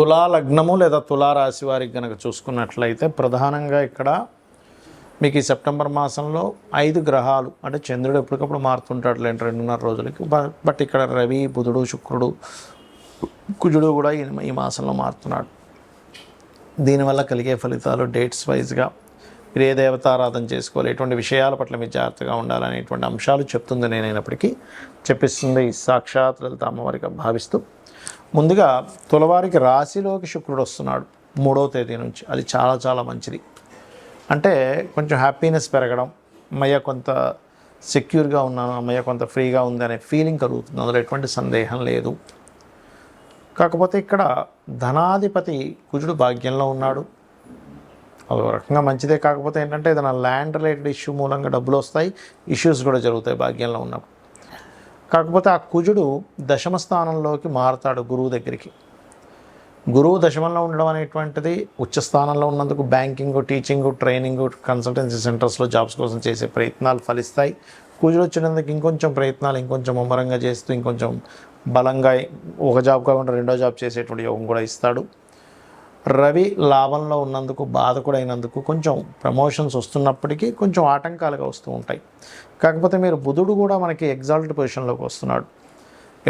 తులా లగ్నము లేదా తులా రాశి వారికి కనుక చూసుకున్నట్లయితే ప్రధానంగా ఇక్కడ మీకు ఈ సెప్టెంబర్ మాసంలో 5 గ్రహాలు అంటే చంద్రుడు ఎప్పటికప్పుడు మారుతుంటాడు 2.5 రోజులకి. బట్ ఇక్కడ రవి, బుధుడు, శుక్రుడు, కుజుడు కూడా ఈ మాసంలో మారుతున్నాడు. దీనివల్ల కలిగే ఫలితాలు డేట్స్ వైజ్గా మీరు ఏ దేవతారాధన చేసుకోవాలి, ఎటువంటి విషయాల పట్ల మీరు జాగ్రత్తగా ఉండాలనేటువంటి అంశాలు చెప్తుంది నేనైనప్పటికీ చెప్పిస్తుంది సాక్షాత్ లలిత అమ్మవారిగా భావిస్తూ. ముందుగా తులవారికి రాశిలోకి శుక్రుడు వస్తున్నాడు 3వ తేదీ నుంచి. అది చాలా చాలా మంచిది. అంటే కొంచెం హ్యాపీనెస్ పెరగడం, అమ్మయ్య కొంత సెక్యూర్గా ఉన్నాను, అమ్మయ్య కొంత ఫ్రీగా ఉంది అనే ఫీలింగ్ కలుగుతుంది. అందులో ఎటువంటి సందేహం లేదు. కాకపోతే ఇక్కడ ధనాధిపతి కుజుడు భాగ్యంలో ఉన్నాడు. అది ఒక రకంగా మంచిదే. కాకపోతే ఏంటంటే ఏదైనా ల్యాండ్ రిలేటెడ్ ఇష్యూ మూలంగా డబ్బులు వస్తాయి, ఇష్యూస్ కూడా జరుగుతాయి భాగ్యంలో ఉన్నప్పుడు. కాకపోతే ఆ కుజుడు దశమ స్థానంలోకి మారుతాడు గురువు దగ్గరికి. గురువు దశమంలో ఉండడం అనేటువంటిది ఉచ్చ స్థానంలో ఉన్నందుకు బ్యాంకింగ్, టీచింగ్, ట్రైనింగ్, కన్సల్టెన్సీ సెంటర్స్లో జాబ్స్ కోసం చేసే ప్రయత్నాలు ఫలిస్తాయి. కుజుడు వచ్చినందుకు ఇంకొంచెం ప్రయత్నాలు ఇంకొంచెం ముమ్మరంగా చేస్తూ ఇంకొంచెం బలంగా ఒక జాబ్ కాకుండా 2వ జాబ్ చేసేటువంటి యోగం కూడా ఇస్తాడు. రవి లాభంలో ఉన్నందుకు, బాధకుడైనందుకు కొంచెం ప్రమోషన్స్ వస్తున్నప్పటికీ కొంచెం ఆటంకాలుగా వస్తూ ఉంటాయి. కాకపోతే మీరు బుధుడు కూడా మనకి ఎగ్జాల్ట్ పొజిషన్లోకి వస్తున్నాడు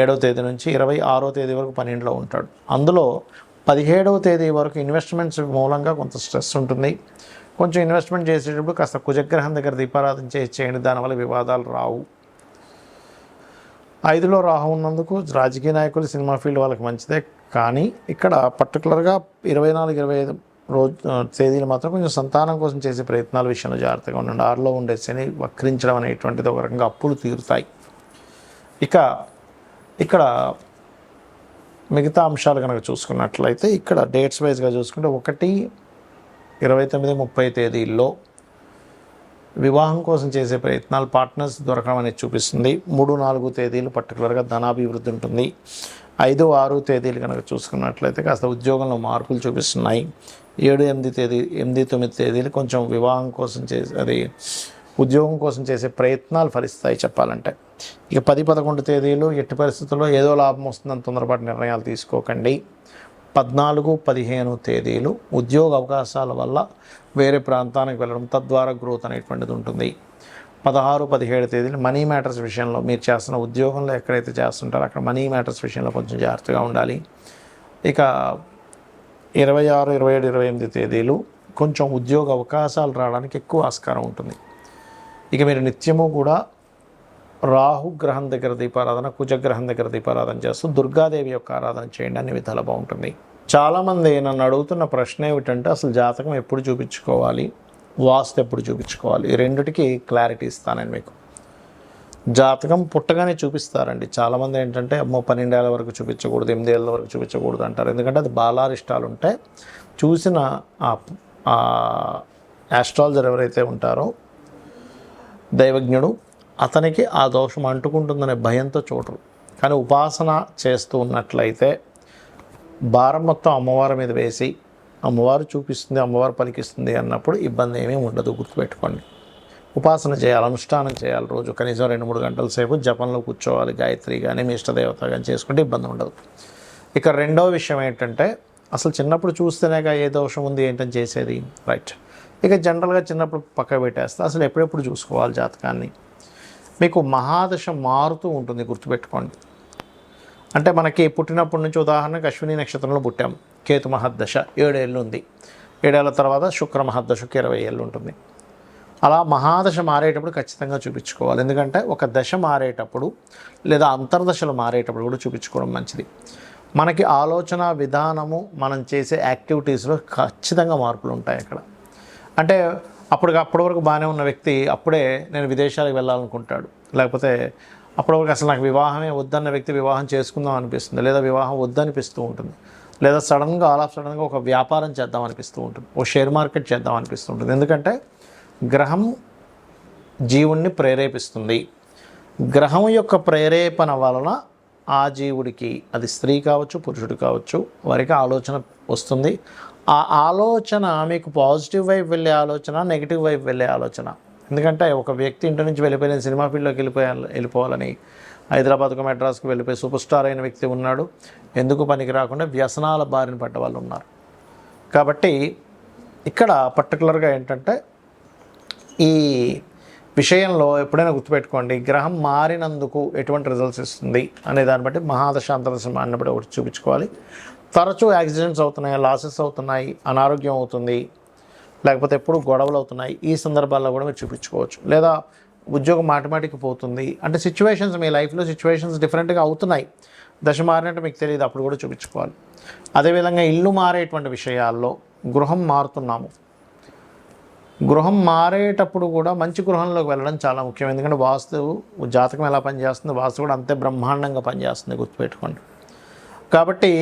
7వ తేదీ నుంచి 26వ తేదీ వరకు 12లో ఉంటాడు. అందులో 17వ తేదీ వరకు ఇన్వెస్ట్మెంట్స్ మూలంగా కొంత స్ట్రెస్ ఉంటుంది. కొంచెం ఇన్వెస్ట్మెంట్ చేసేటప్పుడు కాస్త కుజగ్రహం దగ్గర దీపారాధన చేయండి, దానివల్ల వివాదాలు రావు. 5లో రాహు ఉన్నందుకు రాజకీయ నాయకులు, సినిమా ఫీల్డ్ వాళ్ళకి మంచిదే. కానీ ఇక్కడ పర్టికులర్గా 24-25 తేదీలు మాత్రం కొంచెం సంతానం కోసం చేసే ప్రయత్నాల విషయంలో జాగ్రత్తగా ఉండండి. 6లో ఉండే శని వక్రించడం అనేటువంటిది ఒక రకంగా అప్పులు తీరుతాయి. ఇక ఇక్కడ మిగతా అంశాలు కనుక చూసుకున్నట్లయితే ఇక్కడ డేట్స్ వైజ్గా చూసుకుంటే 1, 29, 30 తేదీల్లో వివాహం కోసం చేసే ప్రయత్నాలు, పార్ట్నర్స్ దొరకడం అనేది చూపిస్తుంది. 3, 4 తేదీలు పర్టికులర్గా ధనాభివృద్ధి ఉంటుంది. 5, 6 తేదీలు కనుక చూసుకున్నట్లయితే కాస్త ఉద్యోగంలో మార్పులు చూపిస్తున్నాయి. 7, 8, 9 తేదీలు కొంచెం వివాహం కోసం ఉద్యోగం కోసం చేసే ప్రయత్నాలు ఫలిస్తాయి చెప్పాలంటే. ఇక 10, 11 తేదీలు ఎట్టి పరిస్థితుల్లో ఏదో లాభం వస్తుందని తొందరపాటు నిర్ణయాలు తీసుకోకండి. 14, 15 తేదీలు ఉద్యోగ అవకాశాల వల్ల వేరే ప్రాంతానికి వెళ్ళడం, తద్వారా గ్రోత్ అనేటువంటిది ఉంటుంది. 16, 17 తేదీలు మనీ మ్యాటర్స్ విషయంలో మీరు చేస్తున్న ఉద్యోగంలో ఎక్కడైతే చేస్తుంటారో అక్కడ మనీ మ్యాటర్స్ విషయంలో కొంచెం జాగ్రత్తగా ఉండాలి. ఇక 26, 27, 28 తేదీలు కొంచెం ఉద్యోగ అవకాశాలు రావడానికి ఎక్కువ ఆస్కారం ఉంటుంది. ఇక మీరు నిత్యము కూడా రాహుగ్రహం దగ్గర దీపారాధన, కుజగ్రహం దగ్గర దీపారాధన చేస్తూ దుర్గాదేవి యొక్క ఆరాధన చేయండి, అన్ని విధాలు బాగుంటుంది. చాలామంది నన్ను అడుగుతున్న ప్రశ్న ఏమిటంటే అసలు జాతకం ఎప్పుడు చూపించుకోవాలి, వాస్తు ఎప్పుడు చూపించుకోవాలి, ఈ రెండిటికి క్లారిటీ ఇస్తానండి మీకు. జాతకం పుట్టగానే చూపిస్తారండి. చాలామంది ఏంటంటే 12 ఏళ్ళ వరకు చూపించకూడదు, 8 ఏళ్ళ వరకు చూపించకూడదు అంటారు. ఎందుకంటే అది బాలారిష్టాలు ఉంటే చూసిన ఆస్ట్రాలజర్ ఎవరైతే ఉంటారో దైవజ్ఞుడు, అతనికి ఆ దోషం అంటుకుంటుందనే భయంతో చూడరు. కానీ ఉపాసన చేస్తూ ఉన్నట్లయితే భారం మొత్తం అమ్మవారి మీద వేసి అమ్మవారు చూపిస్తుంది, అమ్మవారు పలికిస్తుంది అన్నప్పుడు ఇబ్బంది ఏమీ ఉండదు. గుర్తుపెట్టుకోండి. ఉపాసన చేయాలి, అనుష్ఠానం చేయాలి. రోజు కనీసం 2-3 గంటల సేపు జపంలో కూర్చోవాలి. గాయత్రి కానీ మీ ఇష్టదేవత కానీ చేసుకుంటే ఇబ్బంది ఉండదు. ఇక రెండవ విషయం ఏంటంటే అసలు చిన్నప్పుడు చూస్తేనేగా ఏ దోషం ఉంది ఏంటని చేసేది, రైట్. ఇక జనరల్గా చిన్నప్పుడు పక్క పెట్టేస్తే అసలు ఎప్పుడెప్పుడు చూసుకోవాలి జాతకాన్ని. మీకు మహాదశ మారుతూ ఉంటుంది, గుర్తుపెట్టుకోండి. అంటే మనకి పుట్టినప్పటి నుంచి ఉదాహరణకు అశ్విని నక్షత్రంలో పుట్టాం, కేతు మహాదశ 7 ఏళ్ళు ఉంది. 7 ఏళ్ళ తర్వాత శుక్ర మహాదశకు 20 ఏళ్ళు ఉంటుంది. అలా మహాదశ మారేటప్పుడు ఖచ్చితంగా చూపించుకోవాలి. ఎందుకంటే ఒక దశ మారేటప్పుడు లేదా అంతర్దశలు మారేటప్పుడు కూడా చూపించుకోవడం మంచిది. మనకి ఆలోచన విధానము, మనం చేసే యాక్టివిటీస్లో ఖచ్చితంగా మార్పులు ఉంటాయి అక్కడ. అంటే అప్పటి వరకు బాగానే ఉన్న వ్యక్తి అప్పుడే నేను విదేశాలకు వెళ్ళాలనుకుంటాడు. లేకపోతే అప్పటి వరకు అసలు నాకు వివాహమే వద్దన్న వ్యక్తి వివాహం చేసుకుందాం అనిపిస్తుంది, లేదా వివాహం వద్దనిపిస్తూ ఉంటుంది, లేదా సడన్గా ఒక వ్యాపారం చేద్దాం అనిపిస్తూ ఉంటుంది, ఓ షేర్ మార్కెట్ చేద్దాం అనిపిస్తూ ఉంటుంది. ఎందుకంటే గ్రహం జీవుణ్ణి ప్రేరేపిస్తుంది. గ్రహం యొక్క ప్రేరేపణ వలన ఆ జీవుడికి, అది స్త్రీ కావచ్చు పురుషుడు కావచ్చు, వారికి ఆలోచన వస్తుంది. ఆ ఆలోచన మీకు పాజిటివ్ వైపు వెళ్ళే ఆలోచన, నెగిటివ్ వైపు వెళ్ళే ఆలోచన. ఎందుకంటే ఒక వ్యక్తి ఇంటి నుంచి వెళ్ళిపోయిన సినిమా ఫీల్డ్లోకి వెళ్ళిపోవాలని హైదరాబాద్కు మెడ్రాస్కి వెళ్ళిపోయి సూపర్ స్టార్ అయిన వ్యక్తి ఉన్నాడు, ఎందుకు పనికి రాకుండా వ్యసనాల బారిన పడ్డ వాళ్ళు ఉన్నారు. కాబట్టి ఇక్కడ పర్టికులర్గా ఏంటంటే ఈ విషయంలో ఎప్పుడైనా గుర్తుపెట్టుకోండి, గ్రహం మారినందుకు ఎటువంటి రిజల్ట్స్ ఇస్తుంది అనే దాన్ని బట్టి మహాదశ అంతర్దశ అన్నప్పుడు ఒకటి చూపించుకోవాలి. తరచూ యాక్సిడెంట్స్ అవుతున్నాయి, లాసెస్ అవుతున్నాయి, అనారోగ్యం అవుతుంది, లేకపోతే ఎప్పుడు గొడవలు అవుతున్నాయి, ఈ సందర్భాల్లో కూడా మీరు చూపించుకోవచ్చు. లేదా ఉద్యోగం మాటిమాటికి పోతుంది అంటే సిచ్యువేషన్స్, మీ లైఫ్లో సిచ్యువేషన్స్ డిఫరెంట్గా అవుతున్నాయి, దశ మారినట్టు మీకు తెలియదు, అప్పుడు కూడా చూపించుకోవాలి. అదేవిధంగా ఇల్లు మారేటువంటి విషయాల్లో గృహం మారుతున్నాము, గృహం మారేటప్పుడు కూడా మంచి గృహంలోకి వెళ్ళడం చాలా ముఖ్యం. ఎందుకంటే వాస్తు జాతకం ఎలా పనిచేస్తుంది, వాస్తు కూడా అంతే బ్రహ్మాండంగా పనిచేస్తుంది, గుర్తుపెట్టుకోండి. కాబట్టి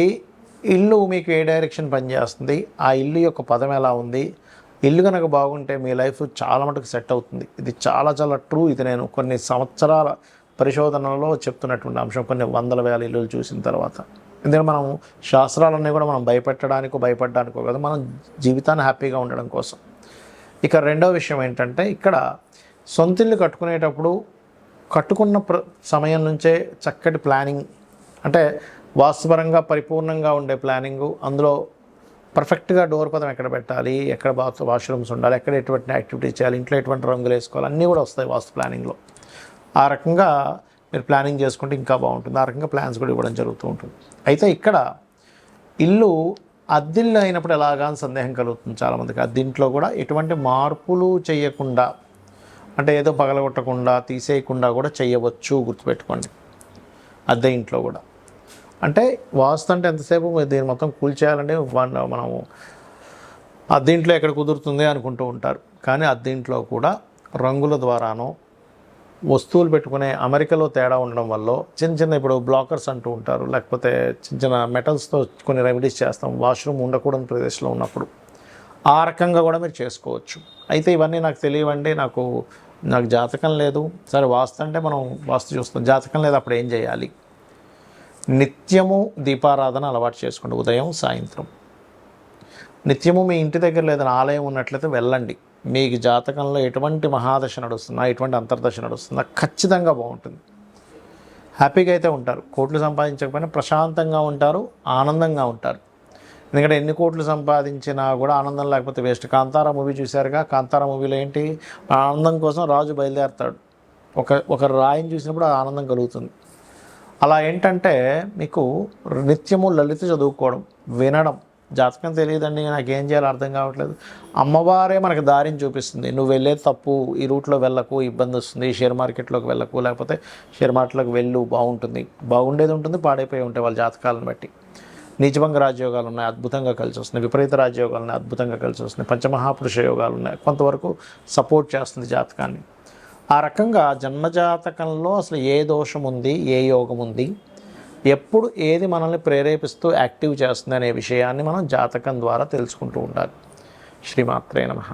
ఇల్లు మీకు ఏ డైరెక్షన్ పనిచేస్తుంది, ఆ ఇల్లు యొక్క పదం ఎలా ఉంది, ఇల్లు కనుక బాగుంటే మీ లైఫ్ చాలా మటుకు సెట్ అవుతుంది. ఇది చాలా చాలా ట్రూ. ఇది నేను కొన్ని సంవత్సరాల పరిశోధనలో చెప్తున్నటువంటి అంశం, కొన్ని వందల వేల ఇల్లులు చూసిన తర్వాత. ఎందుకంటే మనం శాస్త్రాలన్నీ కూడా మనం భయపడడానికో కదా, మనం జీవితాన్ని హ్యాపీగా ఉండడం కోసం. ఇక రెండో విషయం ఏంటంటే, ఇక్కడ సొంతిల్లు కట్టుకునేటప్పుడు కట్టుకున్న సమయం నుంచే చక్కటి ప్లానింగ్, అంటే వాస్తుపరంగా పరిపూర్ణంగా ఉండే ప్లానింగు, అందులో పర్ఫెక్ట్గా డోర్ పదం ఎక్కడ పెట్టాలి, ఎక్కడ వాష్రూమ్స్ ఉండాలి, ఎక్కడ ఎటువంటి యాక్టివిటీ చేయాలి, ఇంట్లో ఎటువంటి రంగులు వేసుకోవాలి, అన్నీ కూడా వస్తాయి వాస్తు ప్లానింగ్లో. ఆ రకంగా మీరు ప్లానింగ్ చేసుకుంటే ఇంకా బాగుంటుంది. ఆ రకంగా ప్లాన్స్ కూడా ఇవ్వడం జరుగుతూ ఉంటుంది. అయితే ఇక్కడ ఇల్లు అద్దిల్లు అయినప్పుడు ఎలాగా అని సందేహం కలుగుతుంది చాలామందికి. అద్దింట్లో కూడా ఎటువంటి మార్పులు చేయకుండా, అంటే ఏదో పగలగొట్టకుండా తీసేయకుండా కూడా చేయవచ్చు, గుర్తుపెట్టుకోండి. అద్దె ఇంట్లో కూడా అంటే వాస్తు అంటే ఎంతసేపు దీన్ని మొత్తం కూల్చేయాలంటే మనము అద్దెంట్లో ఎక్కడ కుదురుతుంది అనుకుంటూ ఉంటారు. కానీ అద్దెంట్లో కూడా రంగుల ద్వారానో, వస్తువులు పెట్టుకునే అమరికలో తేడా ఉండడం వల్ల చిన్న ఇప్పుడు బ్లాకర్స్ అంటూ ఉంటారు, లేకపోతే చిన్న మెటల్స్తో కొన్ని రెమెడీస్ చేస్తాం వాష్రూమ్ ఉండకూడని ప్రదేశంలో ఉన్నప్పుడు. ఆ రకంగా కూడా మీరు చేసుకోవచ్చు. అయితే ఇవన్నీ నాకు తెలియవండి, నాకు జాతకం లేదు. సరే, వాస్తు అంటే మనం వాస్తు చూస్తాం, జాతకం లేదు, అప్పుడు ఏం చేయాలి? నిత్యము దీపారాధన అలవాటు చేసుకోండి, ఉదయం సాయంత్రం. నిత్యము మీ ఇంటి దగ్గర లేదని ఆలయం ఉన్నట్లయితే వెళ్ళండి. మీకు జాతకంలో ఎటువంటి మహాదశ నడుస్తున్నా, ఎటువంటి అంతర్దశ నడుస్తున్నా ఖచ్చితంగా బాగుంటుంది. హ్యాపీగా అయితే ఉంటారు. కోట్లు సంపాదించకపోయినా ప్రశాంతంగా ఉంటారు, ఆనందంగా ఉంటారు. ఎందుకంటే ఎన్ని కోట్లు సంపాదించినా కూడా ఆనందం లేకపోతే వేస్ట్. కాంతారా మూవీ చూశారుగా, కాంతారా మూవీలో ఏంటి, ఆనందం కోసం రాజు బయలుదేరతాడు. ఒక రాయిని చూసినప్పుడు ఆనందం కలుగుతుంది. అలా ఏంటంటే మీకు నిత్యము లలిత చదువుకోవడం, వినడం. జాతకం తెలియదండి, నాకేం చేయాలో అర్థం కావట్లేదు, అమ్మవారే మనకు దారిని చూపిస్తుంది. నువ్వు వెళ్ళేది తప్పు, ఈ రూట్లో వెళ్ళకు, ఇబ్బంది వస్తుంది, షేర్ మార్కెట్లోకి వెళ్ళకు, లేకపోతే షేర్ మార్కెట్లోకి వెళ్ళు, బాగుంటుంది. బాగుండేది ఉంటుంది, పాడైపోయి ఉంటాయి వాళ్ళ జాతకాలను బట్టి. నీచభంగ రాజయోగాలు ఉన్నాయి, అద్భుతంగా కలిసి వస్తున్నాయి. విపరీత రాజయోగాలు ఉన్నాయి, అద్భుతంగా కలిసి వస్తున్నాయి. పంచమహాపురుష యోగాలు ఉన్నాయి, కొంతవరకు సపోర్ట్ చేస్తుంది జాతకాన్ని. ఆ రకంగా జన్మజాతకంలో అసలు ఏ దోషం ఉంది, ఏ యోగం ఉంది, ఎప్పుడు ఏది మనల్ని ప్రేరేపిస్తూ యాక్టివ్ చేస్తుంది అనే విషయాన్ని మనం జాతకం ద్వారా తెలుసుకుంటూ ఉండాలి. శ్రీమాత్రే నమః.